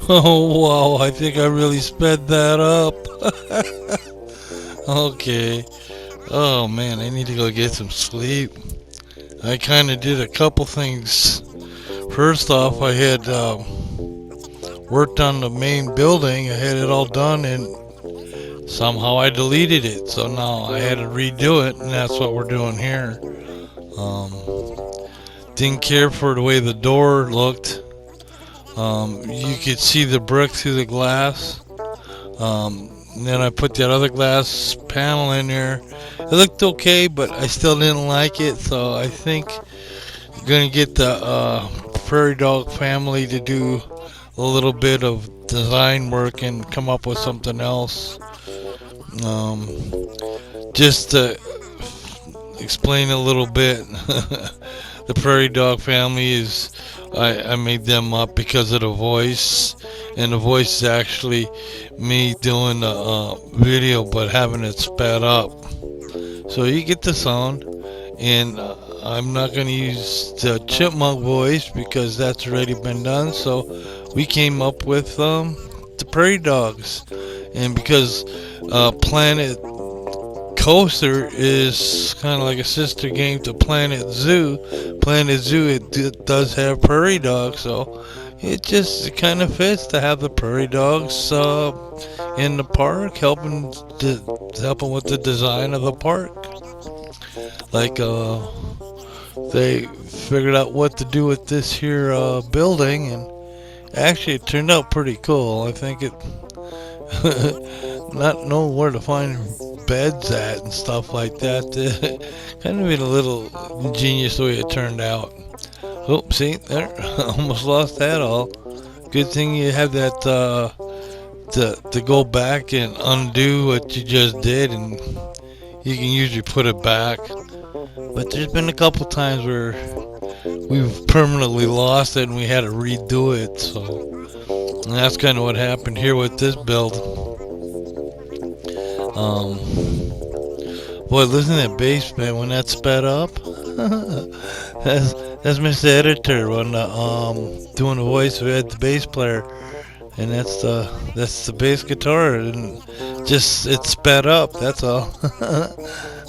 Oh, wow, I think I really sped that up. Okay. Oh, man, I need to go get some sleep. I kind of did a couple things. First off, I had worked on the main building. I had it all done, and somehow I deleted it. So now I had to redo it, and that's what we're doing here. Um, didn't care for the way the door looked. You could see the brick through the glass. And then I put that other glass panel in there. It looked okay, but I still didn't like it. So I think I'm gonna get the prairie dog family to do a little bit of design work and come up with something else. Um, just to explain a little bit, the prairie dog family is I made them up because of the voice, and the voice is actually me doing the video but having it sped up. So you get the sound, and I'm not going to use the chipmunk voice because that's already been done. So we came up with the prairie dogs, and because Planet Coaster is kind of like a sister game to Planet Zoo. Planet Zoo does have prairie dogs, so it just kind of fits to have the prairie dogs in the park, helping with the design of the park. Like they figured out what to do with this here building, and actually it turned out pretty cool. I think it not know where to find beds at and stuff like that. Kind of been a little ingenious the way it turned out. Oh, see there, almost lost that all. Good thing you have that to go back and undo what you just did, and you can usually put it back. But there's been a couple times where we've permanently lost it and we had to redo it. So and that's kind of what happened here with this build. Um, Boy, listen to that bass, man. When that sped up, that's Mr. Editor when doing the voice. We had the bass player, and that's the bass guitar, and just it sped up. That's all.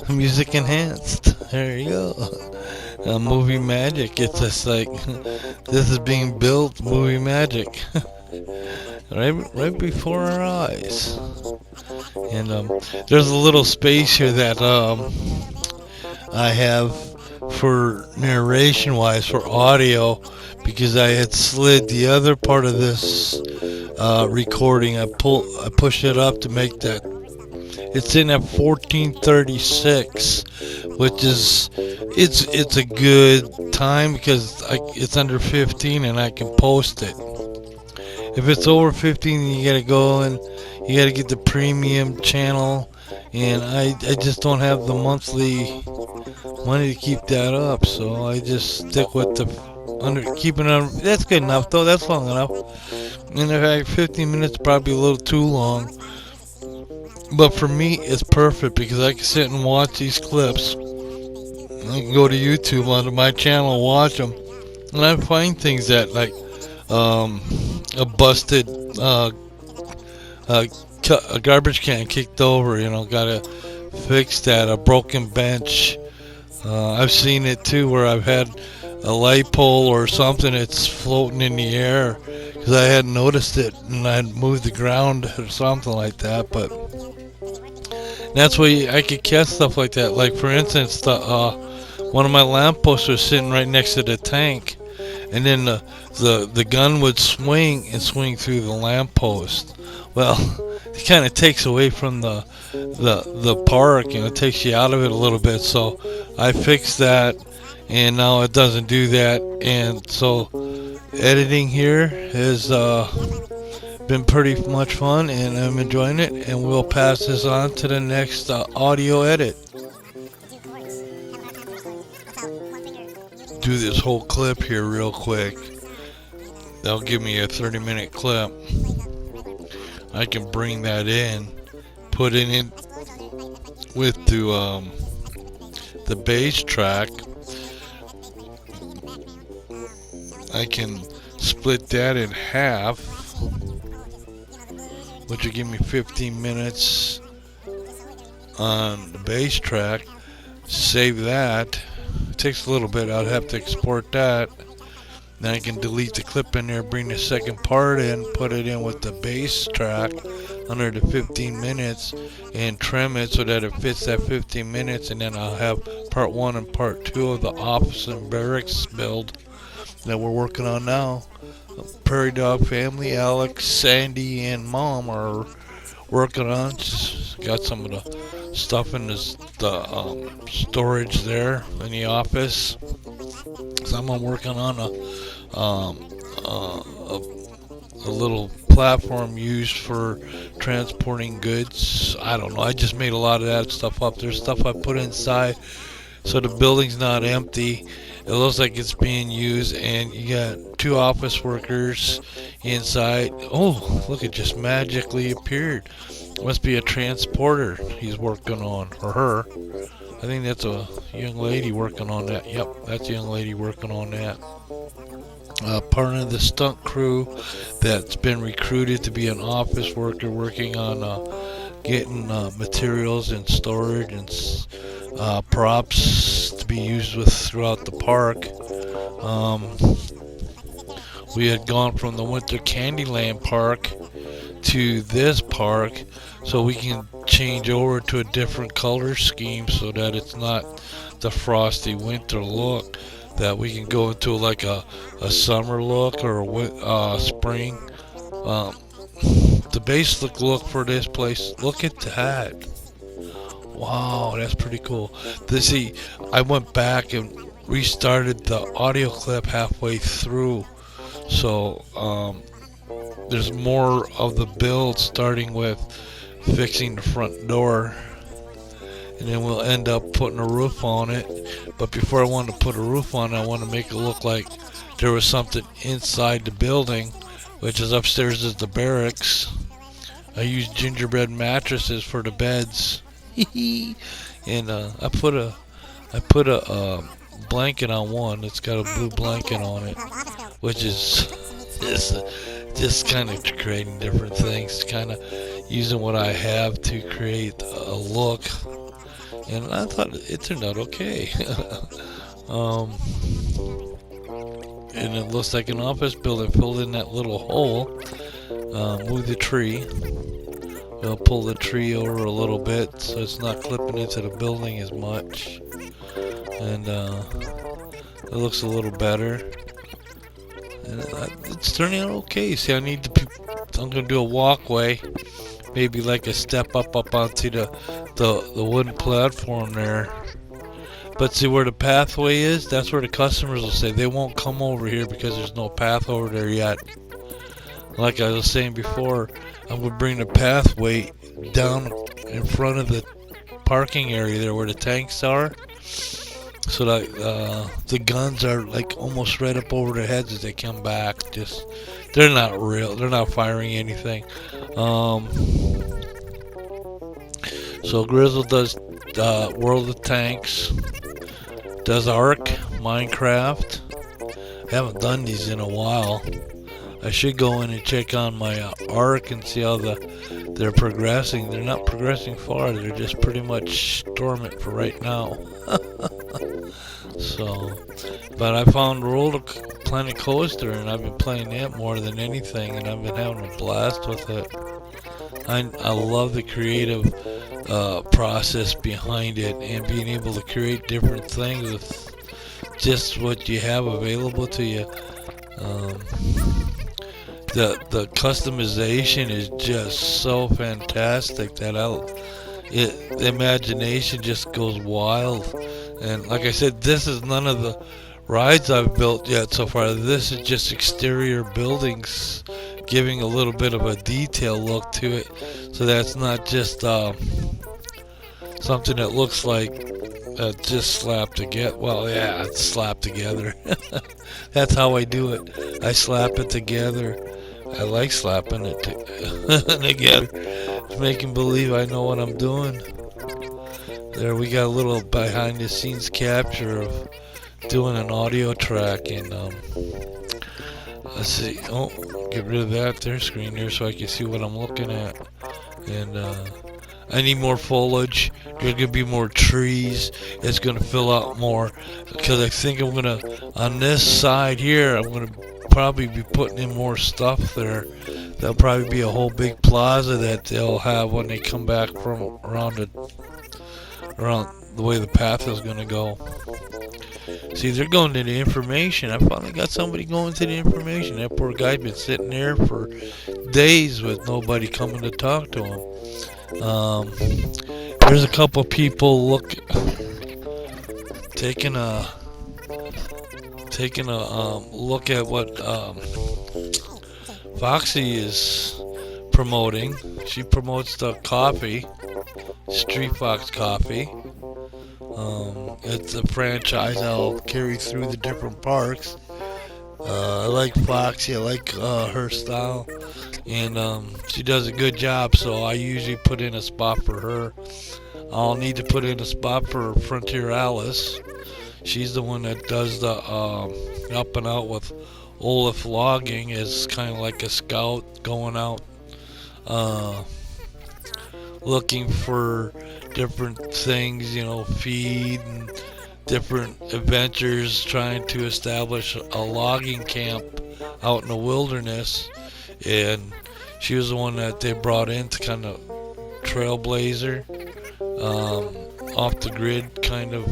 Music enhanced. There you go. Movie magic. It's just like this is being built. Movie magic. Right before our eyes. And there's a little space here that I have for narration wise for audio because I had slid the other part of this recording. I pushed it up to make that. It's in at 1436, which is it's a good time because it's under 15 and I can post it. If it's over 15, you gotta go and you gotta get the premium channel, and I just don't have the monthly money to keep that up, so I just stick with keeping it on. That's good enough though. That's long enough. And in fact, 15 minutes probably a little too long, but for me it's perfect because I can sit and watch these clips. I can go to YouTube onto my channel and watch them, and I find things that like a busted a garbage can kicked over, gotta fix that. A broken bench. I've seen it too where I've had a light pole or something that's floating in the air because I hadn't noticed it and I had moved the ground or something like that. But that's why I could catch stuff like that. Like for instance, one of my lampposts was sitting right next to the tank, and then the gun would swing through the lamppost. Well, it kind of takes away from the park, and it takes you out of it a little bit. So I fixed that, and now it doesn't do that. And so editing here has been pretty much fun, and I'm enjoying it. And we'll pass this on to the next audio edit. Do this whole clip here real quick. That'll give me a 30-minute clip. I can bring that in, put it in with the bass track. I can split that in half which will give me 15 minutes on the bass track. Save that. It takes a little bit. I'd have to export that. Then I can delete the clip in there, bring the second part in, put it in with the bass track under the 15 minutes, and trim it so that it fits that 15 minutes. And then I'll have part 1 and part 2 of the office and barracks build that we're working on now. Prairie Dog family, Alex, Sandy, and Mom are working on. Just got some of the stuff in the storage there in the office. So I'm working on a little platform used for transporting goods. I don't know. I just made a lot of that stuff up. There's stuff I put inside so the building's not empty. It looks like it's being used, and you got 2 office workers inside. Oh, look, it just magically appeared. Must be a transporter he's working on, or her. I think that's a young lady working on that. Yep, that's a young lady working on that. Part of the stunt crew that's been recruited to be an office worker working on getting materials and storage and props to be used with throughout the park. We had gone from the Winter Candyland Park to this park, so we can change over to a different color scheme so that it's not the frosty winter look, that we can go into like a summer look or a spring. The basic look for this place, look at that. Wow, that's pretty cool. See, I went back and restarted the audio clip halfway through, so there's more of the build, starting with fixing the front door, and then we'll end up putting a roof on it. But before I wanted to put a roof on it, I want to make it look like there was something inside the building, which is upstairs is the barracks. I used gingerbread mattresses for the beds. And I put a blanket on one. It's got a blue blanket on it, which is just kind of creating different things, kind of using what I have to create a look. And I thought it turned out okay. And it looks like an office building filled in that little hole. Move the tree. We'll pull the tree over a little bit so it's not clipping into the building as much. And it looks a little better. And it's turning out okay. See, I'm going to do a walkway. Maybe like a step up onto the wooden platform there. But see where the pathway is? That's where the customers will say they won't come over here because there's no path over there yet. Like I was saying before, I'm going to bring the pathway down in front of the parking area there where the tanks are, so that the guns are like almost right up over their heads as they come back. They're not real. They're not firing anything. So Grizzle does World of Tanks, does Ark, Minecraft. I haven't done these in a while. I should go in and check on my Ark and see how they're progressing. They're not progressing far. They're just pretty much dormant for right now. So, but I found Roller Planet Coaster, and I've been playing that more than anything, and I've been having a blast with it. I love the creative process behind it, and being able to create different things with just what you have available to you. The customization is just so fantastic that the imagination just goes wild. And like I said, this is none of the rides I've built yet so far. This is just exterior buildings, giving a little bit of a detail look to it, so that's not just something that looks like just slapped together. Well, yeah, it's slapped together. That's how I do it. I slap it together. I like slapping it together, making believe I know what I'm doing. There we got a little behind the scenes capture of doing an audio track, and Let's see. Oh, get rid of that there screen there so I can see what I'm looking at. And I need more foliage. There's gonna be more trees. It's gonna fill out more because I think I'm gonna on this side here. I'm gonna probably be putting in more stuff there. There'll probably be a whole big plaza that they'll have when they come back from around the way the path is gonna go. See, they're going to the information. I finally got somebody going to the information. That poor guy's been sitting there for days with nobody coming to talk to him. There's a couple people taking a look at what Foxy is promoting. She promotes the coffee, Street Fox Coffee. It's a franchise I'll carry through the different parks. I like Foxy. I like her style, and she does a good job. So I usually put in a spot for her. I'll need to put in a spot for Frontier Alice. She's the one that does the up and out with Olaf logging. Is kind of like a scout going out looking for different things, feed and different adventures, trying to establish a logging camp out in the wilderness. And she was the one that they brought in to kind of trailblazer, off the grid kind of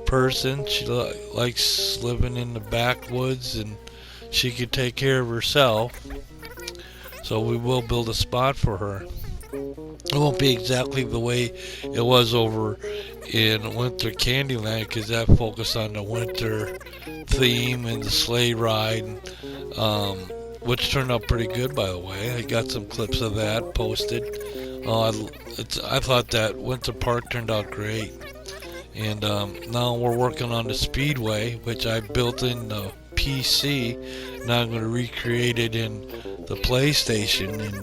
person. She likes living in the backwoods, and she could take care of herself. So we will build a spot for her. It won't be exactly the way it was over in Winter Candyland, because that focused on the winter theme and the sleigh ride, which turned out pretty good, by the way. I got some clips of that posted. I thought that Winter Park turned out great. And now we're working on the Speedway, which I built in the PC. Now I'm going to recreate it in the PlayStation, and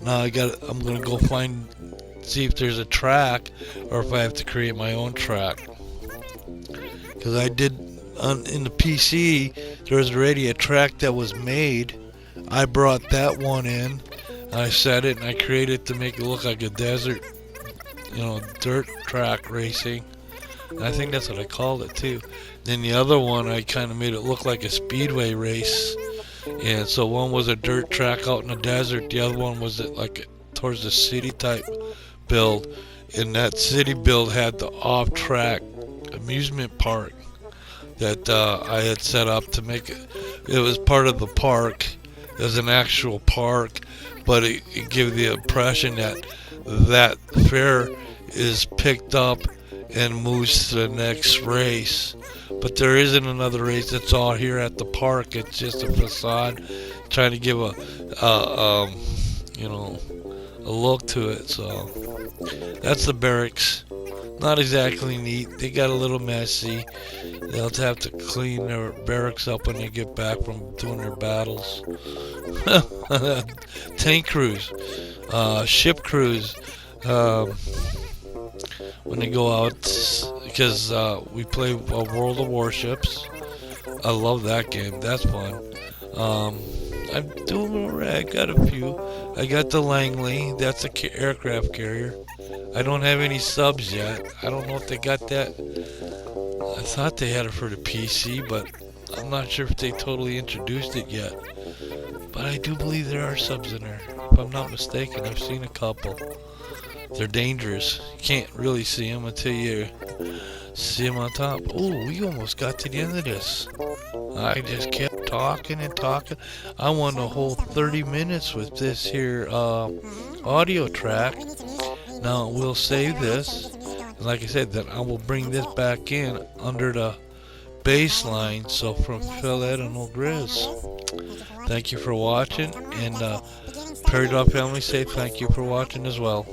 now I'm going to go see if there's a track, or if I have to create my own track. Because I did, in the PC, there was already a track that was made. I brought that one in, I set it, and I created it to make it look like a desert, dirt track racing. And I think that's what I called it too. Then the other one, I kind of made it look like a speedway race. And so one was a dirt track out in the desert. The other one was towards the city type build. And that city build had the off-track amusement park that I had set up to make it. It was part of the park. It was an actual park, but it gave the impression that fair is picked up and moves to the next race. But there isn't another race. It's all here at the park. It's just a facade, trying to give a look to it. So that's the barracks. Not exactly neat. They got a little messy. They'll have to clean their barracks up when they get back from doing their battles. Tank crews, ship crews, when they go out, because we play World of Warships. I love that game. That's fun. I'm doing alright. I got a few. I got the Langley. That's a aircraft carrier. I don't have any subs yet. I don't know if they got that. I thought they had it for the PC, but I'm not sure if they totally introduced it yet. But I do believe there are subs in there. If I'm not mistaken, I've seen a couple. They're dangerous. You can't really see them until you see them on top. Oh, we almost got to the end of this. I just kept talking and talking. I won a whole 30 minutes with this here audio track. Now we'll save this. And like I said, then I will bring this back in under the bass line. So from Philette and Grez. Thank you for watching. And Perry Dog Family say thank you for watching as well.